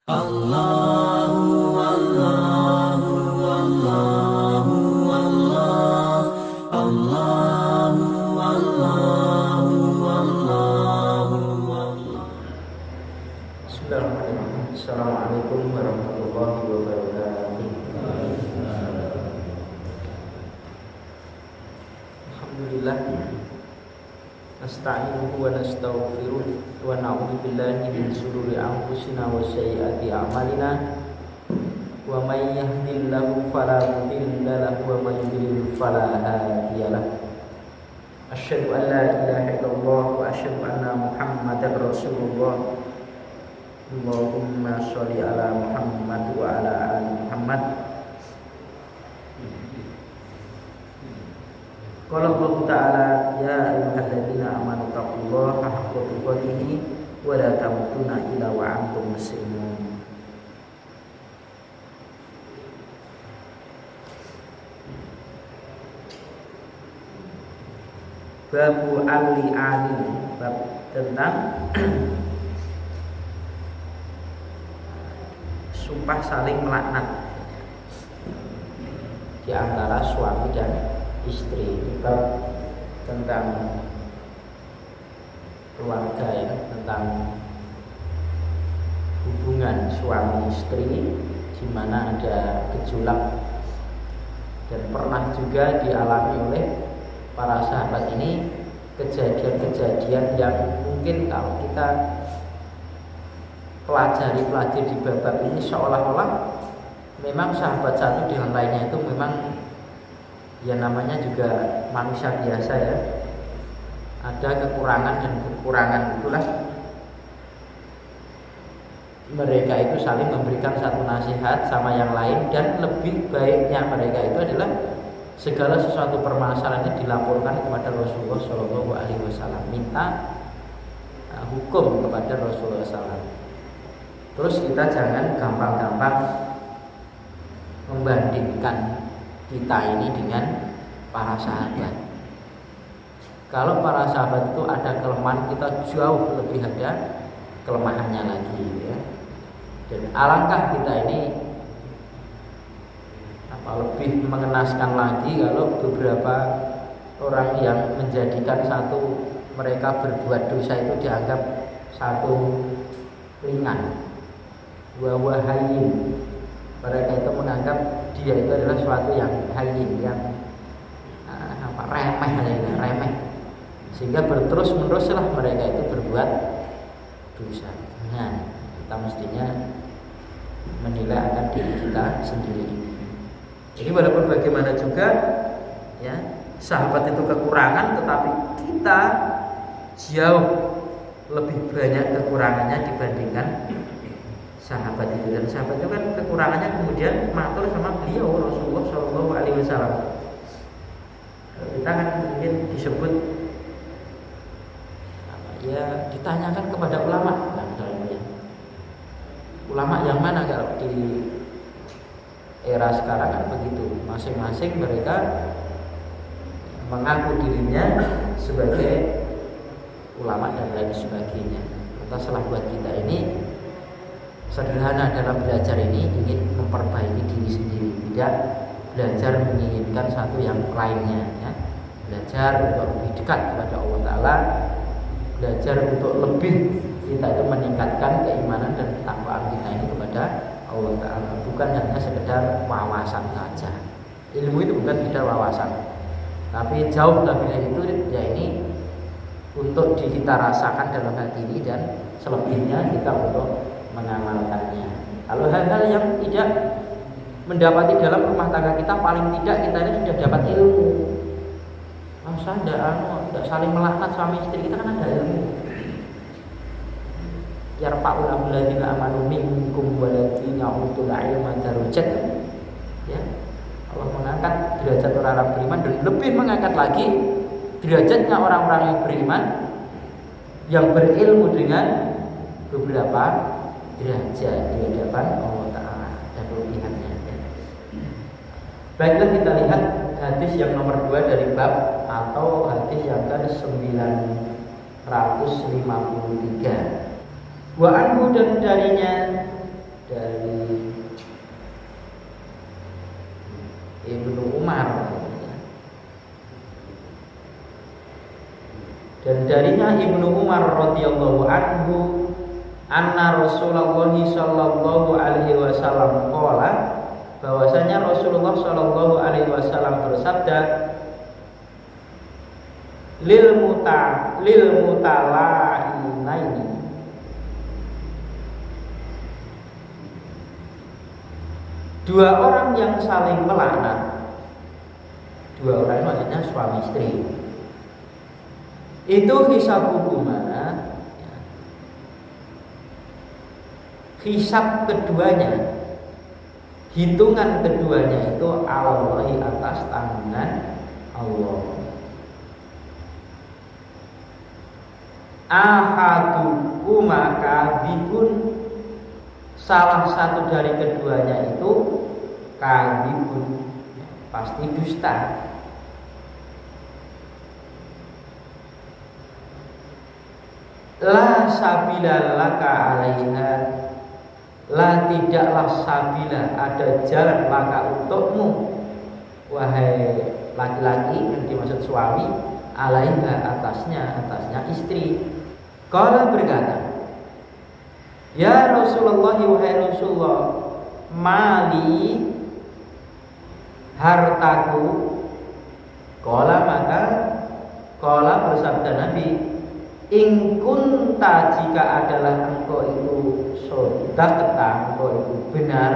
Allahu Allahu Allahu Allah Allahu Allahu Allahu Allah. Bismillahirrahmanirrahim. Assalamualaikum warahmatullahi wabarakatuh. Alhamdulillah. Nasta'inuhu wa nastaghfiruh wa na'udzu billahi min shururi anfusina wa sayyiati a'malina. Wa may yahdihillahu fala mudilla lahu wa may yudlil fala hadiya lahu. Asyhadu an la ilaha illallah wa asyhadu anna Muhammadar Rasulullah. Allahumma sholli ala Muhammad wa ala ali Muhammad. Qala Allah Ta'ala, ya ayyuhalladzina amanu taqullaha haqqa tuqatih wa la tamutunna illa wa antum muslimun. Babu al-li'ani, bab tentang sumpah saling melaknat di antara suami dan istri. Bab tentang keluarga, ya, tentang hubungan suami istri di mana ada gejolak dan pernah juga dialami oleh para sahabat ini kejadian-kejadian yang mungkin kalau kita pelajari di bab ini seolah-olah memang sahabat satu dengan lainnya itu memang ya namanya juga manusia biasa, ya, ada kekurangan dan kekurangan, itulah mereka itu saling memberikan satu nasihat sama yang lain, dan lebih baiknya mereka itu adalah segala sesuatu permasalahan yang dilaporkan kepada Rasulullah SAW, minta hukum kepada Rasulullah SAW. Terus kita jangan gampang-gampang membandingkan kita ini dengan para sahabat. Kalau para sahabat itu ada kelemahan, kita jauh lebih ada kelemahannya lagi, ya. Dan alangkah kita ini lebih mengenaskan lagi kalau beberapa orang yang menjadikan satu mereka berbuat dosa itu dianggap satu ringan, wawahayin. Mereka itu menganggap dia itu adalah suatu yang hayin, yang remeh, sehingga berterus-meneruslah mereka itu berbuat dosa. Nah, kita mestinya menilai akan diri kita sendiri. Jadi walaupun bagaimana juga, ya, sahabat itu kekurangan, tetapi kita jauh lebih banyak kekurangannya dibandingkan sahabat itu. Dan sahabat itu kan kekurangannya kemudian matur sama beliau Rasulullah SAW. Kita kan mungkin disebut ya ditanyakan kepada ulama, ulama yang mana kalau di era sekarang kan begitu, masing-masing mereka mengaku dirinya sebagai ulama dan lain sebagainya. Kata salah buat kita ini sederhana dalam belajar ini ingin memperbaiki diri sendiri, tidak belajar menginginkan satu yang lainnya, ya. Belajar untuk lebih dekat kepada Allah Ta'ala, belajar untuk lebih kita itu meningkatkan keimanan dan ketakwaan kita ini kepada Allah Ta'ala, bukan hanya sekedar wawasan saja. Ilmu itu bukan sekedar wawasan, tapi jauh lebih dari itu, ya, ini untuk kita rasakan dalam hati ini, dan selebihnya kita untuk mengamalkannya. Kalau hal-hal yang tidak mendapati dalam rumah tangga kita, paling tidak kita ini sudah dapat ilmu. Masa tidak saling melaknat suami istri, kita kan ada ilmu. Yarfa'ul alladziina amanu minkum walladziina utul ilma darajat. Ya. Allah mengangkat derajat orang beriman, dan lebih mengangkat lagi derajatnya orang-orang yang beriman yang berilmu dengan beberapa derajat di hadapan Allah Ta'ala dan kelebihannya. Baiklah, kita lihat hadis yang nomor 2 dari bab, atau hadis yang ke-953. Wa anhu, dan darinya Dan darinya Ibnu Umar radhiyallahu anhu anna Rasulullah sallallahu alaihi wasallam qala, bahwasanya Rasulullah sallallahu alaihi wasallam bersabda, lil mutalainaini, dua orang yang saling melaknat, dua orang maksudnya suami istri, itu hisab hukumana, hisab keduanya, hitungan keduanya itu Allahi atas tangan Allah. Ahadukuma kadhibun, salah satu dari keduanya itu kadhibun, pasti dusta. La sabila laka alaiha, la tidaklah sabila ada jalan laka untukmu, wahai laki-laki yang dimaksud suami, alaiha atasnya istri. Qala berkata, ya Rasulullah, wahai Rasulullah, mali hartaku. Qala bersabda Nabi, in kunta, jika adalah engkau itu shadaqta, engkau itu benar,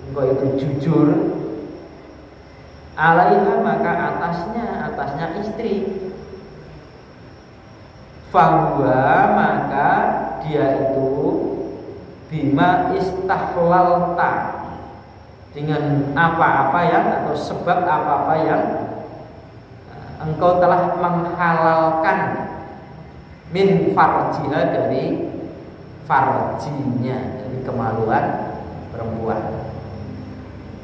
engkau itu jujur, alaiha maka atasnya istri, fahuwa maka dia itu bima istahlalta, dengan apa-apa yang atau sebab apa-apa yang engkau telah menghalalkan, min farjiha, dari farjinya, dari kemaluan perempuan.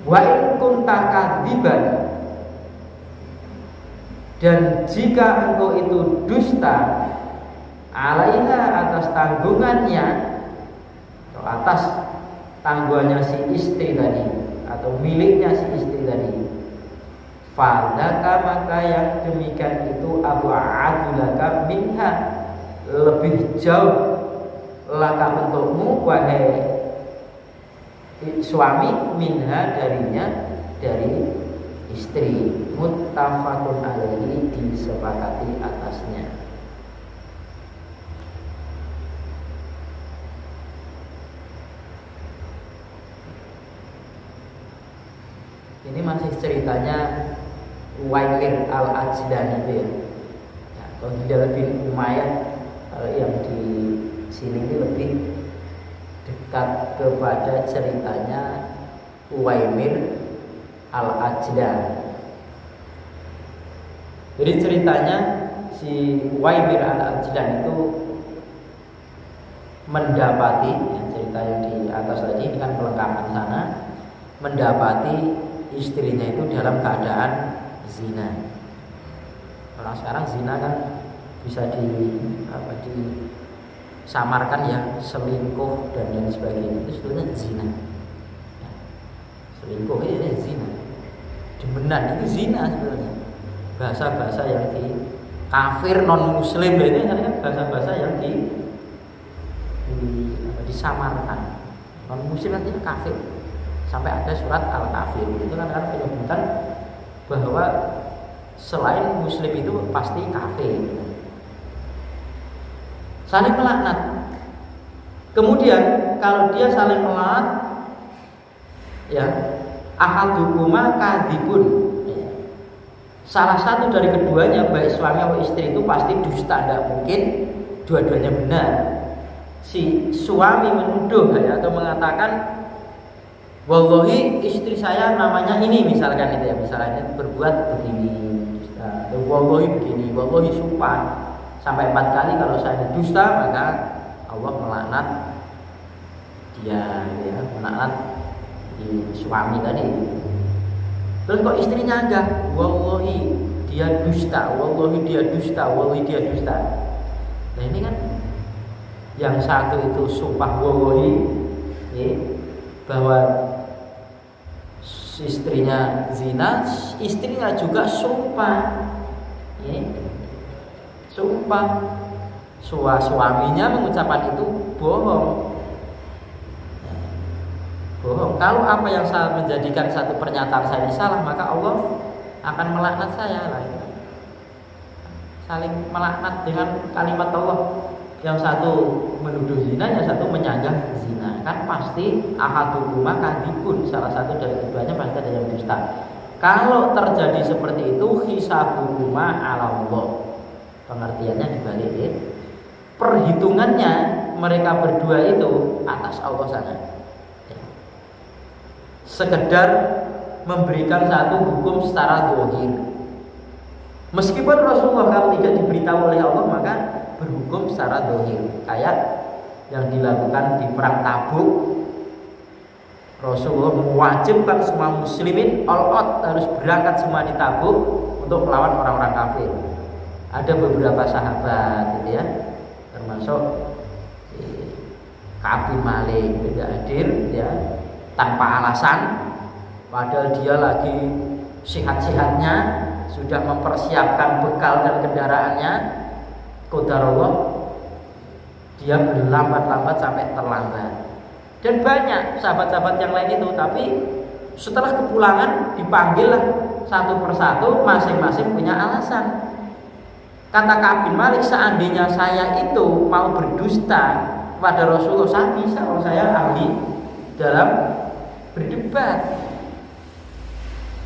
Wa in kunta kadziban, dan jika engkau itu dusta, alaiha atas tanggungannya, atau atas tanggungannya si istri tadi, atau miliknya si istri tadi, fadaka maka yang demikian itu abu'adulaka minha, lebih jauh laka untukmu wahai suami, minha darinya, dari istri. Muttafaqun alaihi, disepakati atasnya. Ini masih ceritanya Uwaimir al-Ajlan itu ya. Kalau Hilal bin Umayyah, kalau yang di sini ini lebih dekat kepada ceritanya Uwaimir al-Ajlan. Jadi ceritanya si Uwaimir al-Ajlan itu mendapati, ya, cerita yang di atas tadi ini kan pelengkapan sana, mendapati istrinya itu dalam keadaan zina. Orang sekarang zina kan bisa disamarkan ya, selingkuh dan lain sebagainya, itu sebetulnya zina. Selingkuh ini zina, demenan itu zina sebetulnya. Bahasa-bahasa yang di kafir non muslim itu kan bahasa-bahasa yang disamarkan. Non muslim artinya kafir. Sampai ada surat Al-Kafir, itu kan penyebutan bahwa selain muslim itu pasti kafir. Saling melaknat. Kemudian kalau dia saling melaknat, ya, ahadukuma kadzibun, ya, salah satu dari keduanya, baik suami atau istri, itu pasti dusta, tidak mungkin dua-duanya benar. Si suami menuduh ya, atau mengatakan, wallahi istri saya namanya ini, misalkan itu ya, misalnya berbuat begini, dusta, atau wallahi begini, wallahi sumpah sampai 4 kali, kalau saya dusta maka Allah melaknat dia, ya, melaknat di suami tadi. Terus kok istrinya enggak, wallahi dia dusta, wallahi dia dusta, wallahi dia dusta. Nah ini kan yang satu itu sumpah wallahi, ya, bahwa istrinya zina, istrinya juga sumpah, ya, sumpah. Suaminya mengucapkan itu bohong. Bohong. Kalau apa yang saya menjadikan satu pernyataan saya ini salah, maka Allah akan melaknat saya lah. Saling melaknat dengan kalimat Allah. Yang satu menuduh zina, yang satu menyanggah zina. Kan pasti ahadukuma kadhibun, salah satu dari keduanya pasti ada yang dusta. Kalau terjadi seperti itu, hisabukuma ala Allah. Pengertiannya dibalik ya. Perhitungannya mereka berdua itu atas Allah sana. Ya. Sekedar memberikan satu hukum secara zahir. Meskipun Rasulullah kalau tidak diberitahu oleh Allah, maka berhukum secara zahir. Kayak yang dilakukan di perang Tabuk, Rasulullah mewajibkan semua muslimin all out harus berangkat semua di Tabuk untuk melawan orang-orang kafir. Ada beberapa sahabat gitu ya, termasuk Ka'ab bin Malik tidak hadir ya tanpa alasan, padahal dia lagi sehat-sehatnya, sudah mempersiapkan bekal dan kendaraannya. Qadarullah dia berlambat-lambat sampai terlambat. Dan banyak sahabat-sahabat yang lain itu, tapi setelah kepulangan dipanggillah satu persatu, masing-masing punya alasan. Kata Ka'ab bin Malik, seandainya saya itu mau berdusta pada Rasulullah, saya bisa kalau saya ahli dalam berdebat.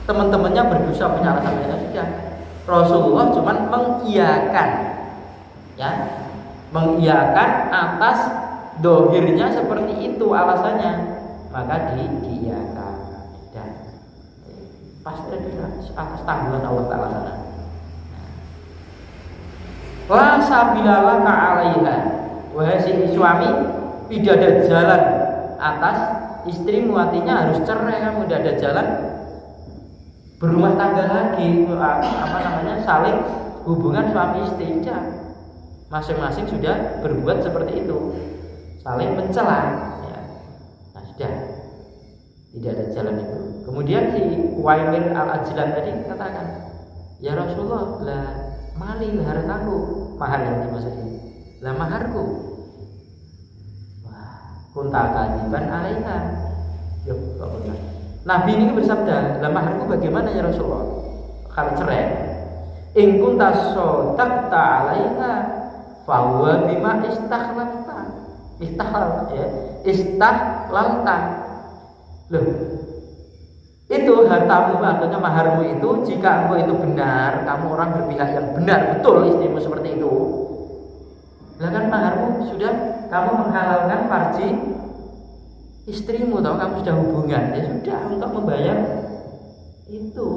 Teman-temannya berdosa punya alasan, ya sudah. Rasulullah cuma mengiyakan, ya, mengiyakan atas dohirnya seperti itu alasannya, maka diiyakan. Dan pasti ada atas tanggungan Allah Taala sana. La sabilala ka'alaiha, wahai si suami, tidak ada jalan atas istrimu, artinya harus cerai kamu, tidak ada jalan berumah tangga lagi, saling hubungan suami istri. Masing-masing sudah berbuat seperti itu, saling mencela ya. Nah sudah tidak ada jalan itu. Kemudian si Uwaimir al-Ajlan tadi katakan, ya Rasulullah, lah mali hartaku, mahar yang dimaksud ini, lah maharku. Wah, kunta kadiban alaiha. Yuk, kok benar. Nabi ini bersabda, lah maharku bagaimana ya Rasulullah kalau cerai? In kunta sodaqta alaiha fahuwa bima istakhlafta. Istaklalta. Loh, itu hartamu, artinya maharmu itu, jika engkau itu benar, kamu orang berpihak yang benar, betul istrimu seperti itu, lah kan maharmu sudah kamu menghalalkan farji istrimu, tahu kamu sudah hubungan, ya sudah untuk membayar itu.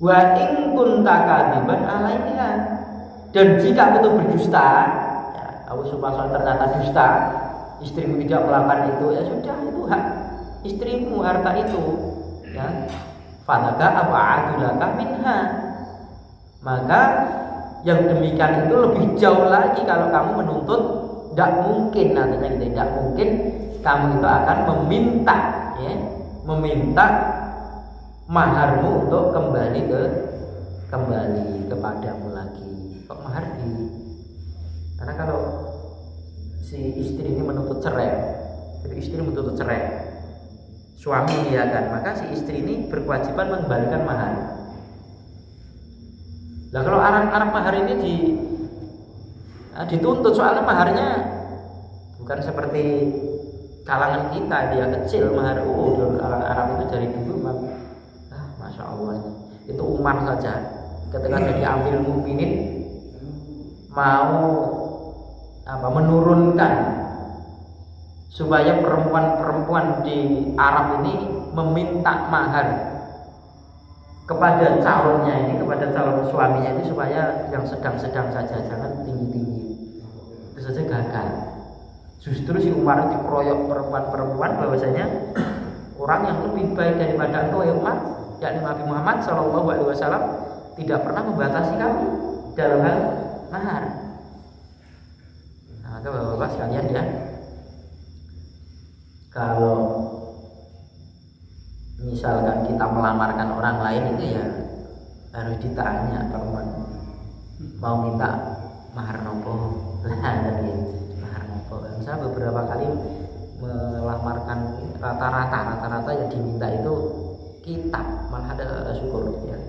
Wa in kunta kadiban alaiha, dan jika itu berdusta, ya, aku supaya ternyata dusta, istrimu tidak melakukan itu, ya sudah, itu hak istrimu, harta itu, ya. Fanaga ab'adulaka minha, maka yang demikian itu lebih jauh lagi kalau kamu menuntut. Tidak mungkin, nantinya gitu, tidak mungkin kamu itu akan meminta, ya, meminta maharmu untuk kembali kepadamu lagi. Kok mahar di? Karena kalau si istri ini menuntut cerai, jadi istri menuntut cerai, suami mengiyakan, maka si istri ini berkewajiban mengembalikan mahar. Nah kalau anak mahar ini dituntut, soalnya maharnya bukan seperti kalangan kita, dia kecil mahar. Kalangan Arab itu dari dulu, masya Allah, itu Umar saja ketika jadi Amirul Mukminin mau menurunkan supaya perempuan-perempuan di Arab ini meminta mahar kepada calonnya ini, kepada calon suaminya ini, supaya yang sedang-sedang saja, jangan tinggi-tinggi. Itu saja gagal. Justru si Umar dikeroyok perempuan-perempuan bahwasanya orang yang lebih baik daripada engkau ya Umar, yakni Nabi Muhammad SAW, tidak pernah membatasi kamu dalam hal mahar. Nah, maka bapak-bapak sekalian ya, kalau misalkan kita melamarkan orang lain itu ya harus ditanya perempuan mau minta mahar nopo lah tadi mahar nopo. Saya beberapa kali melamarkan rata-rata yang diminta itu kitab, malah ada syukur ya.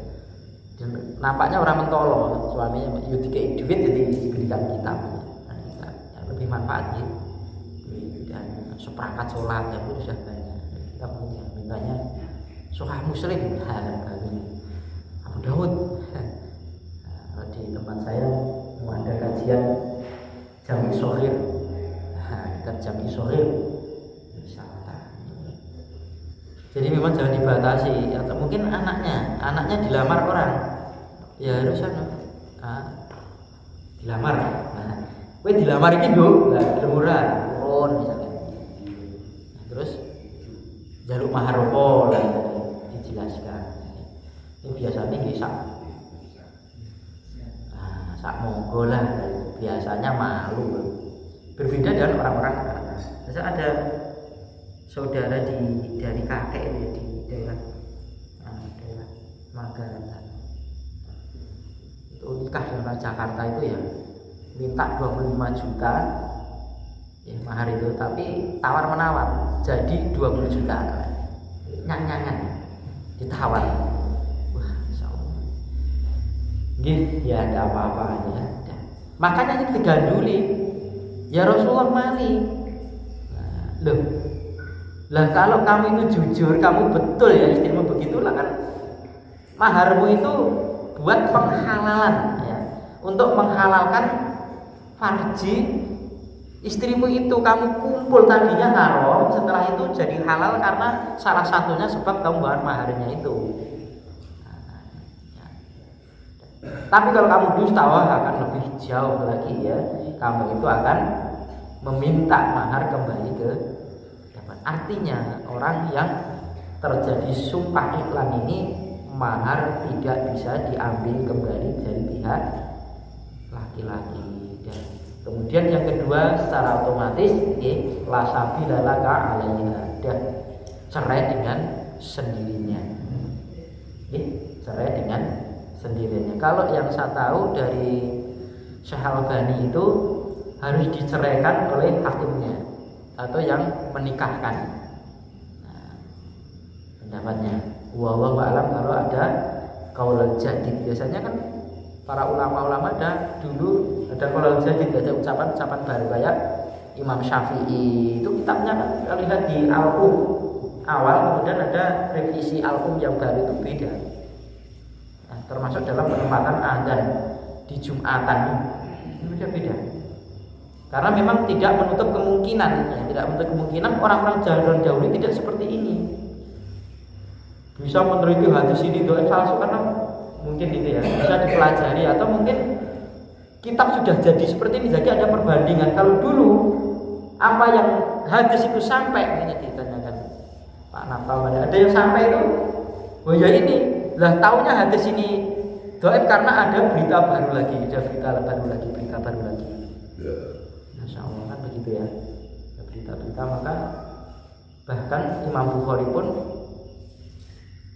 Dan nampaknya orang mentolo, suaminya dikei duit jadi diberikan kitab. Nah, yang lebih manfaat gitu. Dan seperangkat sholat ya pun sudah banyak. Kita punya mintanya Sahih Muslim, Abu Daud. Nah, di tempat saya mau ada kajian Jami Shohir, kita Jami Shohir. Jadi memang jangan dibatasi. Atau mungkin anaknya dilamar orang, ya harus dilamar. Nah, kowe dilamar iki nduk, lah lemurah, turun misalnya. Nah, terus jaluk mahar opo lah dijelaskan. Ini biasanya nggih sak monggo lah, biasanya malu. Berbeda dengan orang-orang. Misal ada saudara dari kakek di daerah Magelang itu nikah dengan Jakarta itu ya minta 25 juta ya mahar itu, tapi tawar menawar jadi 20 juta nyang-nyangan ditawar. Wah insyaallah nggih ya ada apa-apanya. Makanya ini diganduli ya Rasulullah mali. Loh lah kalau kamu itu jujur, kamu betul ya istrimu begitulah kan, maharmu itu buat penghalalan ya, untuk menghalalkan farji istrimu itu. Kamu kumpul tadinya haram, setelah itu jadi halal karena salah satunya sebab kamu bayar maharnya itu. Tapi kalau kamu dusta, wah akan lebih jauh lagi ya, kamu itu akan meminta mahar kembali ke. Artinya orang yang terjadi sumpah iklan ini mahar tidak bisa diambil kembali dari pihak laki-laki. Dan kemudian yang kedua secara otomatis la sabila laka alaiha, dan cerai dengan sendirinya. Cerai dengan sendirinya. Kalau yang saya tahu dari Syekh Al-Albani itu harus diceraikan oleh hakimnya atau yang menikahkan. Nah, pendapatnya wallahu a'lam. Kalau ada qaulul jadid, biasanya kan para ulama-ulama dulu ada qaulul jadid, ada ucapan-ucapan baru kayak Imam Syafi'i itu kitabnya kan kalau lihat di Al-Um awal, kemudian ada revisi Al-Um yang baru itu beda. Nah, termasuk dalam penempatan adzan di Jumatan ini beda. Karena memang tidak menutup kemungkinan, orang-orang zaman dahulu tidak seperti ini. Bisa meneliti hadis ini doa palsu karena mungkin itu ya bisa dipelajari, atau mungkin kitab sudah jadi seperti ini, jadi ada perbandingan. Kalau dulu apa yang hadis itu sampai, ini ditanyakan Pak Nafal, ada yang sampai itu, oh ya ini, lah taunya hadis ini doa karena ada berita baru lagi, berita baru lagi. Masya Allah kan begitu ya, berita-berita. Maka bahkan Imam Bukhari pun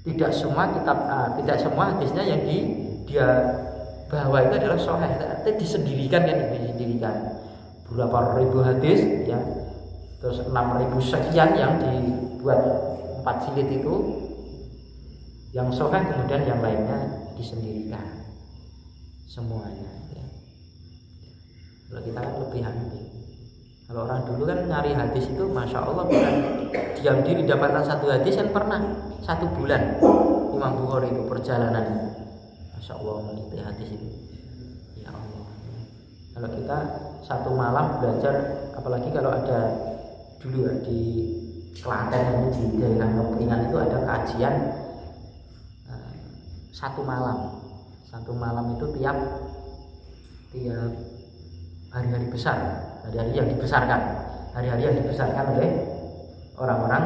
tidak semua hadisnya yang dia bawa itu adalah sahih, itu disendirikan berapa ribu hadis ya, terus 6.000 sekian yang dibuat 4 jilid itu yang sahih, kemudian yang lainnya disendirikan semuanya ya. Kalau kita kan lebih hati. Kalau orang dulu kan nyari hadis itu Masya Allah, bukan diam diri dapatkan satu hadis yang pernah 1 bulan Imam Bukhari itu perjalanan. Masya Allah meneliti hadis itu. Ya Allah. Kalau kita 1 malam belajar, apalagi kalau ada dulu ya di Klaten di daerah Kepringan itu ada kajian 1 malam itu tiap hari-hari besar, hari-hari yang dibesarkan oleh orang-orang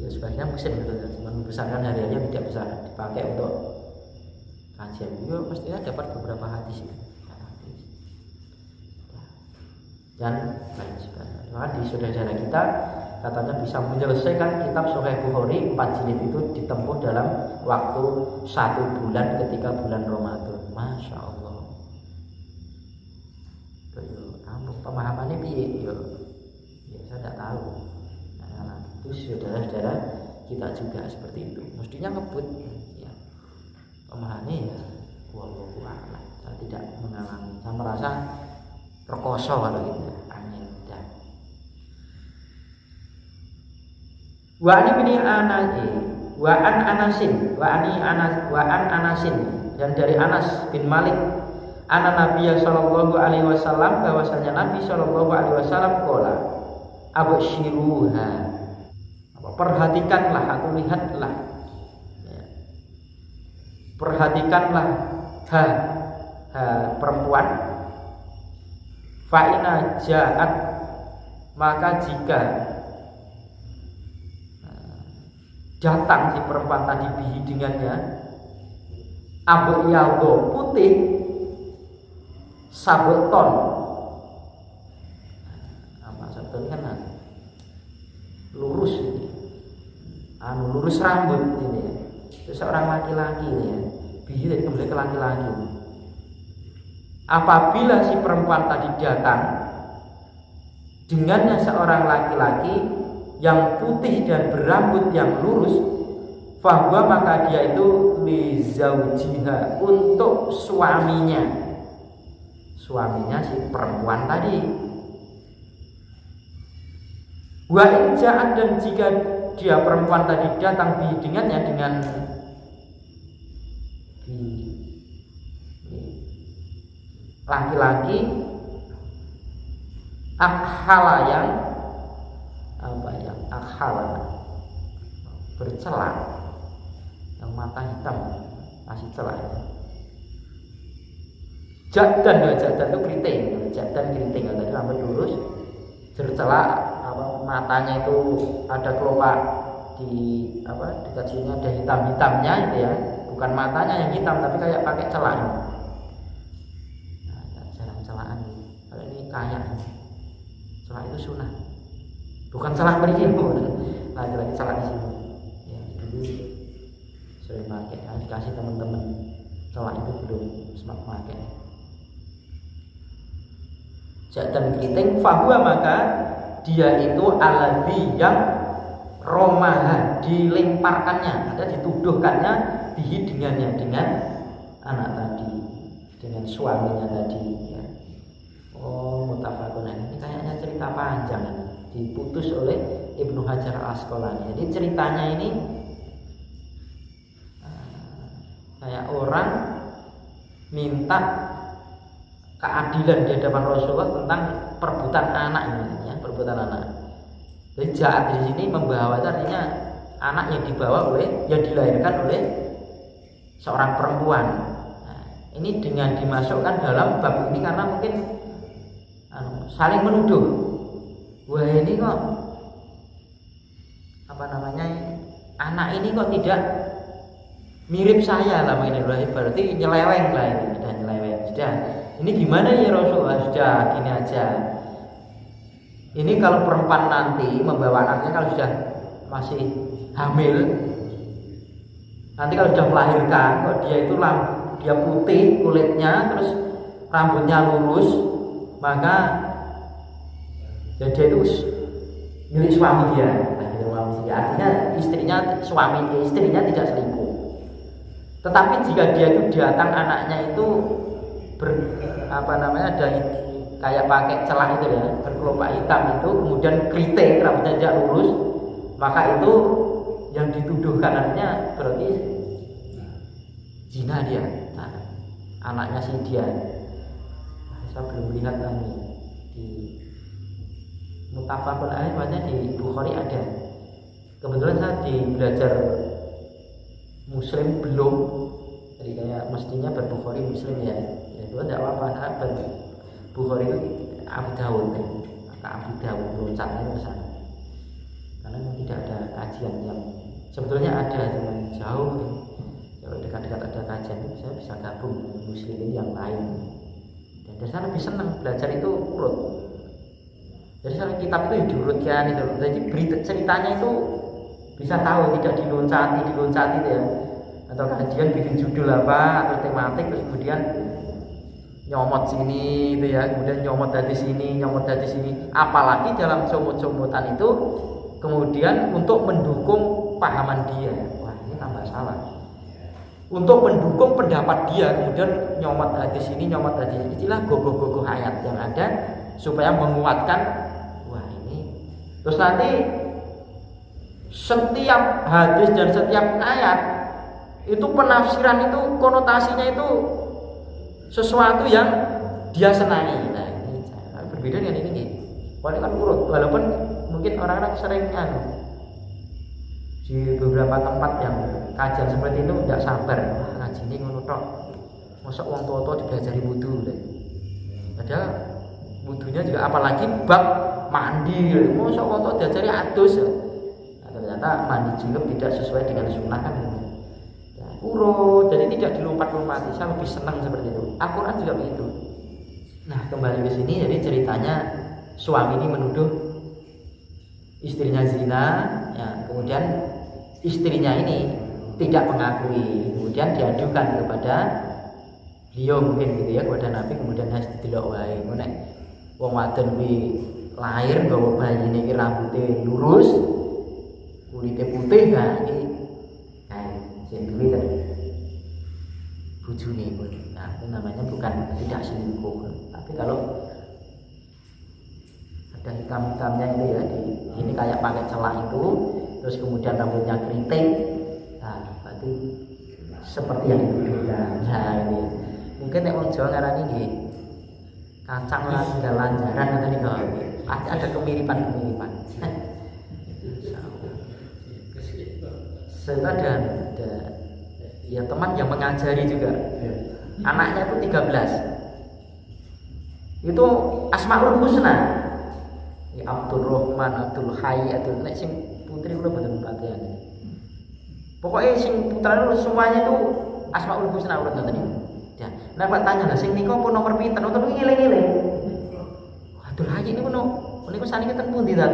ya sebagian muslim gitu, cuma membesarkan hari-hari yang tidak besar dipakai untuk kajian. Itu mestinya dapat beberapa hadis itu. Dan lain sebagainya. Di saudara kita katanya bisa menyelesaikan kitab Sahih Bukhari 4 jilid itu ditempuh dalam waktu 1 bulan ketika bulan Ramadan. Masya Allah. Pemahamannya piye? Ya saya tidak tahu. Nah, itu saudara-saudara kita juga seperti itu. Mestinya ngebut ya. Pemahamannya ya wallahu a'lam. Saya tidak mengalami. Saya merasa rekoso kalau gitu ya. Angin dan wa an bin Anas wa an Anasin dan dari Anas bin Malik anna Nabiya sallallahu alaihi wasallam bahwasanya Nabi sallallahu alaihi wasallam qala abshiruha, perhatikanlah atau lihatlah ya. Perhatikanlah perempuan fa'ina ja'at, maka jika datang si perempuan tadi bihi dengannya abyadho putih sabeton, apa sabeton kan lurus ini, lurus rambut ini ya. Itu seorang laki-laki ini ya, bihi dari kembali ke laki-laki. Apabila si perempuan tadi datang dengannya seorang laki-laki yang putih dan berambut yang lurus, fahuwa maka dia itu li zaujiha, untuk suaminya si perempuan tadi. Wa in ja'at, dan jika dia perempuan tadi datang dengannya dengan laki-laki akhala, yang bercela, yang mata hitam masih celah. Jadan itu keriting, tadi rambut lurus, bercela, matanya itu ada kelopak di dekat sini ada hitam-hitamnya itu ya, bukan matanya yang hitam tapi kayak pakai celah. Jarang celaan kalau ini kayak celah itu sunnah, bukan celah berilmu. Nah, lagi celah di sini ya, dulu sering pakai, dikasih teman-teman, celah itu belum sempat pakai. Jadan keriting fahuwa, maka dia itu alladzi yang romaha, dilemparkannya, ada dituduhkannya bihi dengannya, dengan anak tadi, dengan suaminya tadi ya. Mutafaqun, ini kayaknya cerita panjang, diputus oleh Ibnu Hajar Al-Asqalani. Jadi ceritanya ini kayak orang minta keadilan di hadapan Rasulullah tentang perbuatan anak ini ya, perbuatan anak. Jadi jahat di sini membawa, artinya anak yang dilahirkan oleh seorang perempuan. Nah, ini dengan dimasukkan dalam bab ini karena mungkin saling menuduh. Wah, ini kok anak ini kok tidak mirip saya lah, berarti nyeleweng lah ini, sudah nyeleweng. Sudah, ini gimana ya Rasulullah? Sudah gini aja. Ini kalau perempuan nanti membawa anaknya, kalau sudah masih hamil, nanti kalau sudah melahirkan, kok dia putih kulitnya, terus rambutnya lurus, maka dia itu milik suami dia. Artinya istrinya tidak selingkuh. Tetapi jika dia itu datang anaknya itu ada kayak pakai celah itu ya, berkelopak hitam itu, kemudian keriting, rambutnya tidak lurus, maka itu yang dituduhkan, artinya berarti zina dia. Nah, anaknya si dia. Saya belum lihat di Mutafaqun alaih, makanya di Bukhari ada. Kebetulan saya belajar Muslim belum, jadi kayak mestinya berbukhari Muslim ya. Itu tidak apa-apa, Bukhari itu Abu Dawud, maka Abu Dawud loncatnya ke sana. Karena tidak ada kajian yang sebetulnya ada, cuma jauh. Kalau dekat-dekat ada kajian, saya bisa gabung dengan muslimin yang lain. Dan saya lebih senang belajar itu urut. Jadi kalau kitab itu diurutkan itu. Jadi berita ceritanya itu bisa tahu, tidak diloncati itu ya. Atau kajian bikin judul apa atau tematik terus kemudian nyomot sini itu ya, kemudian nyomot dari sini. Apalagi dalam comot-comotan itu kemudian untuk mendukung pahaman dia. Wah, ini tambah salah. Untuk mendukung pendapat dia kemudian nyomot dari sini. Itulah gogoh-gogoh ayat yang ada supaya menguatkan. Wah, ini terus nanti setiap hadis dan setiap ayat itu penafsiran itu konotasinya itu sesuatu yang dia senangi. Nah, ini berbeda dengan ini. Walaupun kan urut, walaupun mungkin orang-orang sering di beberapa tempat yang kajian seperti itu tidak sabar. Wah, ngaji ini ngono tok. Mosok wong tua-tua diajari wudu. Padahal wudunya juga apalagi bab mandi. Mosok wong tua diajari adus. Nah, ternyata mandi junub tidak sesuai dengan sunnah kan. Urut, jadi tidak dilompat-lompati. Saya lebih senang seperti itu. Al-Quran juga begitu. Nah, kembali ke sini, jadi ceritanya suami ini menuduh istrinya zina, ya, kemudian istrinya ini tidak mengakui, kemudian diadukan kepada beliau mungkin gitu ya, kepada Nabi, kemudian harus didelok wae. Nek wong wadon kuwi lahir nggawa bayine iki rambutnya lurus, kulitnya putih kan iki sing duwe kan bojone pun. Nah, itu namanya bukan tidak selingkuh. Tapi kalau ada hitam-hitamnya itu ya ini kayak pakai celak itu, terus kemudian rambutnya keriting. Nah, berarti seperti yang dituduhkan. Nah, ini mungkin nek wong Jawa ngarani nggih kacang lanjaran atau niku. Ada kemiripan. Serta ada ya teman yang mengajari juga. Anaknya itu 13. Itu Asmaul Husna. Ya Abdul Rahman, Abdul Hayy, Abdul nek sing putri kula boten patian. Pokoknya sing putra itu semuanya itu Asmaul Husna urut ngoten niku. Ya, nek Pak tanya lah sing niku apa nomor pinten? Utawa ngiling-ngiling. Abdul Hayy niku niku saniki ten pundi ta?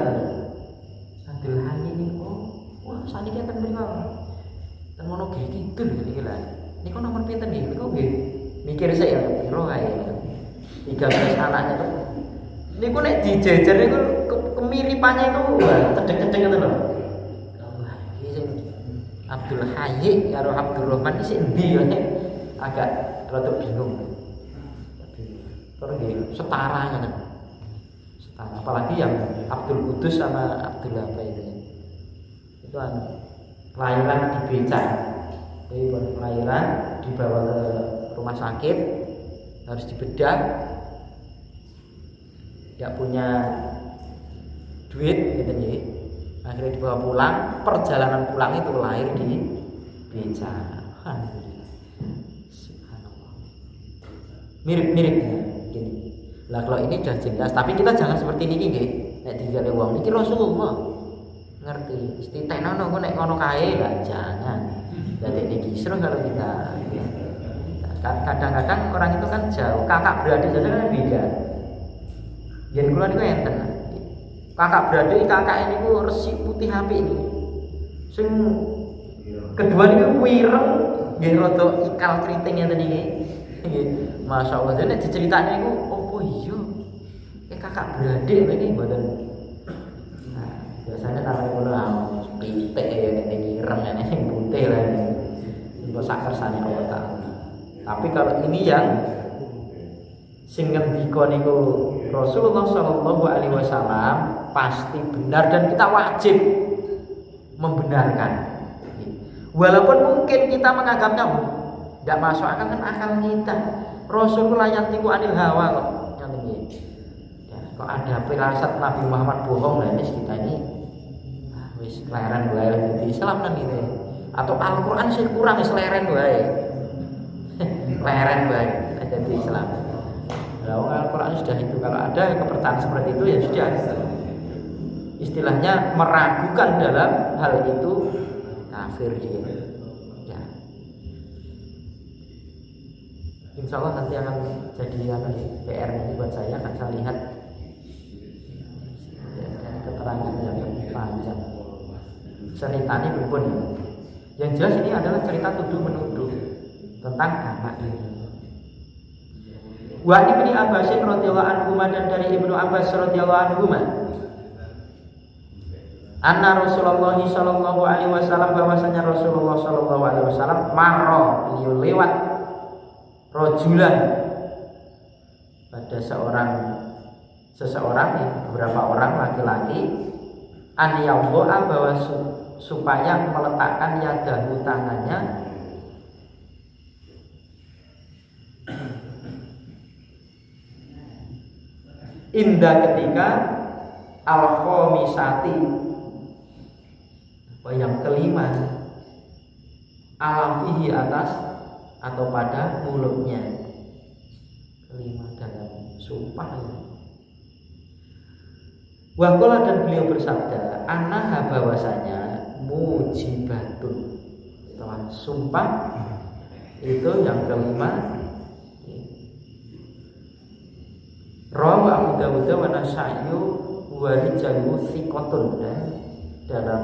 Abdul Hayy niku wah saniki ten mriku. Ten mono kidul iki lha. Niku nomor pinten nggih? Niku nggih mikir sik ya piro kae. 13 anaknya tuh. Niku nek dijejer niku kemiripannya itu cedek-cedek ngoten lho. Wah, iki sing Abdul Hayy karo Abdul Rahman iki sing endi ya agak rada bingung. Terus nggih setara ngoten. Setara apalagi yang Abdul Kudus sama Abdul apa itu. Itu kelahiran di becak. Jadi kelahiran dibawa ke rumah sakit harus dibedah, tidak punya duit gitu nih, akhirnya dibawa pulang. Perjalanan pulang itu lahir di becak. Subhanallah, mirip-mirip ya gini. Lah kalau ini sudah jelas, tapi kita jangan seperti ini nggih. Nek digale wong iki Rasulullah ngerti istitenano kok nek ngono kae lah jangan. Jadi ini kisruh kalau kita ya. Kadang-kadang orang itu kan jauh, kakak beradik saja kan beda. Yen kula niku enten. Kakak beradik kakak ini ku resik putih apik ini. Sing kedua niku wireng nggih rada ikal kriting ngeten iki. Nggih. Masyaallah dene diceritani niku opo iya? Kakak beradik iki mboten. Nah, biasanya namanya kula pitik ya nek ireng nek sing putih lah. Engko sak kersane Allah Taala. Tapi kalau ini yang sing ngendika niku Rasulullah sallallahu alaihi wasallam pasti benar dan kita wajib membenarkan. Walaupun mungkin kita menganggapnya tidak masuk akal kan akal kita. Rasulullah yantiku anil hawa kok. Ya, kok ada firasat Nabi Muhammad bohong lah ini kita ini wis leren wae di Islam kan gitu. Atau Al-Qur'an sih kurang wis leren wae. Leren baik ada di Islam. Kalau Al-Quran sudah itu, kalau ada kepercayaan seperti itu ya sudah. Istilahnya meragukan dalam hal itu kafir dia. Ya. Insya Allah nanti akan jadi PR ini buat saya, akan saya lihat ceritanya pun. Yang jelas ini adalah cerita tuduh menuduh tentang anak ini. Wa Ibnu Abbas radhiyallahu anhu dan dari Ibnu Abbas radhiyallahu anhu anna Rasulullah sallallahu alaihi wasallam bahwasanya Rasulullah sallallahu alaihi wasallam marra beliau lewat rajulan pada seseorang beberapa orang laki-laki an yawwa bahwa supaya meletakkan yadahu tangannya indah ketika al-khamisati yang kelima alafihi atas atau pada mulutnya kelima dalam sumpah. Waqala dan beliau bersabda anaha bahwasanya mujibatun telah sumpah itu yang kelima. Rawa Abu Dawud wa Nasa'i wa rijalu thiqatun dan dalam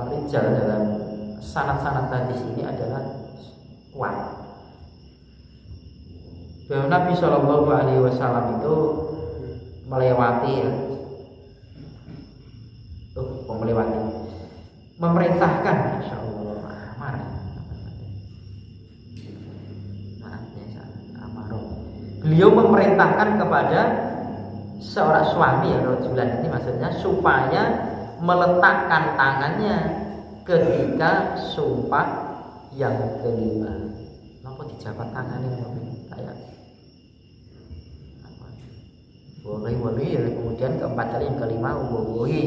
rijal dalam sanad-sanad hadis ini adalah kuat. Bahwa Nabi Shallallahu Alaihi Wasallam itu melewati memerintahkan, Masya Allah, beliau memerintahkan kepada seorang suami rajulan ini maksudnya supaya meletakkan tangannya ketika sumpah yang kelima. Kenapa dijabat tangannya kayak boleh ya. Kemudian keempat kali yang kelima boleh.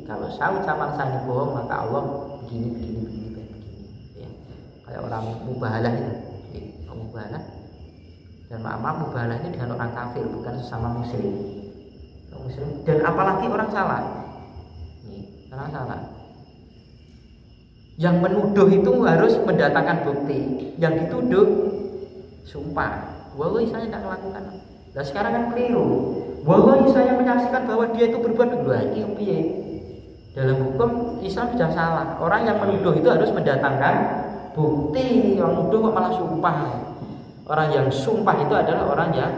Kalau saya ucapan saya bohong maka Allah begini ya. Kayak orang mubahalah itu. Mubahalah. Dan maaf mubahalah ini dengan orang kafir bukan sesama muslim. Dan apalagi orang salah. Orang salah. Yang menuduh itu harus mendatangkan bukti. Yang dituduh sumpah. Wallahi saya tidak melakukan. Nah sekarang kan keliru. Wallahi saya menyaksikan bahwa dia itu berbuat lagi piye. Dalam hukum Islam sudah salah. Orang yang menuduh itu harus mendatangkan bukti. Yang menuduh kok malah sumpah. Orang yang sumpah itu adalah orang yang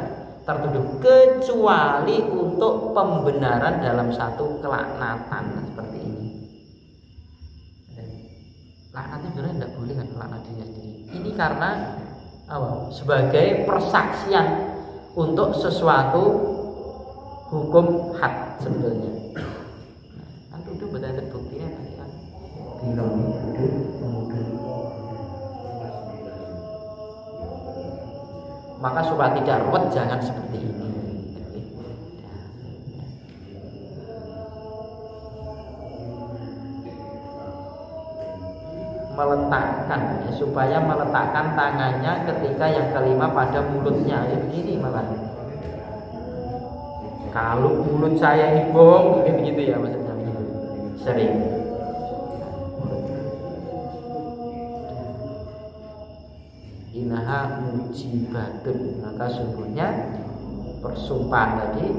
tertuduh kecuali untuk pembenaran dalam satu kelaknatan seperti ini. Laknatnya sebenarnya tidak boleh kan laknat dirinya sendiri. Ini karena sebagai persaksian untuk sesuatu hukum had sebetulnya. Kan tuduh betul buktinya kan bilang tuduh. Maka supaya tidak ruwet jangan seperti ini. Meletakkan supaya meletakkan tangannya ketika yang kelima pada mulutnya begini malah. Kalau mulut saya ini bohong mungkin gitu ya maksudnya sering. Inaha mujibatun maka sungguhnya persumpahan tadi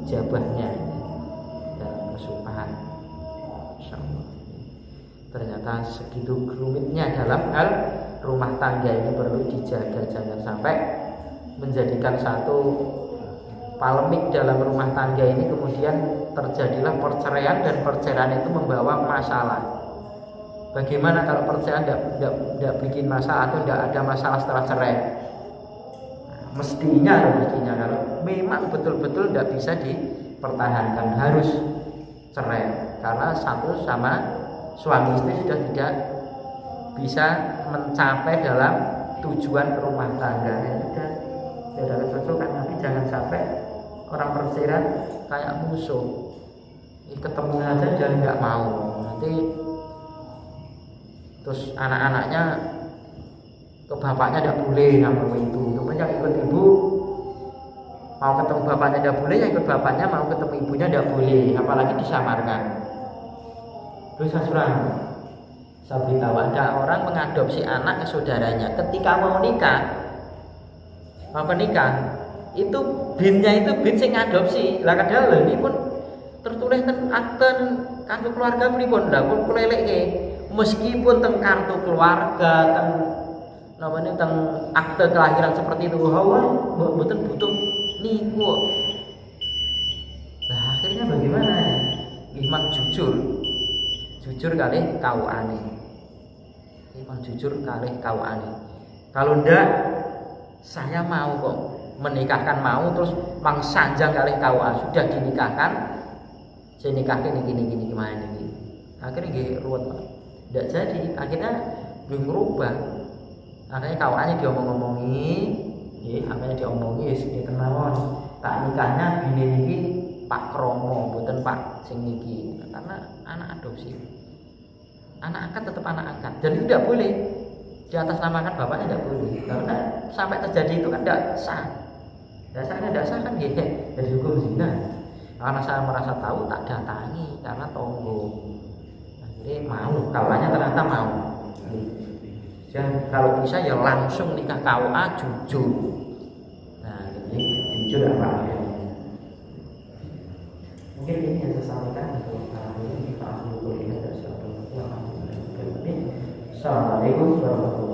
ijabahnya dalam persumpahan. Insyaallah. Ternyata segitu rumitnya dalam hal rumah tangga ini perlu dijaga jangan sampai menjadikan satu polemik dalam rumah tangga ini kemudian terjadilah perceraian dan perceraian itu membawa masalah. Bagaimana kalau perceraian tidak bikin masalah atau tidak ada masalah setelah cerai? Mestinya kalau memang betul-betul tidak bisa dipertahankan harus cerai karena satu sama suami istri sudah tidak bisa mencapai dalam tujuan rumah tangga. Sudah tidak ada kecocokan, tapi jangan sampai orang perceraian kayak musuh. Ketemu aja jangan nggak mau nanti. Terus anak-anaknya ke bapaknya tidak boleh sama itu. Cuma yang ikut ibu mau ketemu bapaknya tidak boleh, yang ikut bapaknya mau ketemu ibunya tidak boleh, apalagi disamarkan. Terus saya beritahu ada orang mengadopsi anak ke saudaranya. Ketika mau menikah, itu binnya itu bin sing ngadopsi. Lah kadang ini pun tertulis ten akte kartu keluarga pripun lha pun kelelekke meskipun teng kartu keluarga teng namanya teng akte kelahiran seperti itu hawa mboten butuh niku. Nah akhirnya bagaimana? Memang jujur kali KUA-ne. Memang jujur kali KUA-ne. Kalau ndak saya mau kok menikahkan mau terus mang sanjang kali KUA sudah dinikahkan saya nikahkan gini gimana ini akhirnya nggih ruwet Pak. Ndak jadi akhirnya belum merubah. Akhirnya KUA-nya diomong-omongi, nggih, akhirnya diomongi wis kenawan. Tak nikahnya gini niki Pak Kromo, mboten Pak sing niki. Karena anak adopsi. Anak angkat tetap anak angkat dan itu tidak boleh di atas namakan bapaknya tidak boleh karena sampai terjadi itu kan tidak sah. Dasarnya tidak sah kan gitu dari hukum zina. Karena saya merasa tahu tak datangi karena tonggo. Akhirnya mau, kawannya ternyata mau. Dan kalau bisa ya langsung nikah KUA jujur. Nah, jadi jujur apa ya? Mungkin ini yang saya sampaikan untuk hari ini. Assalamualaikum warahmatullahi wabarakatuh.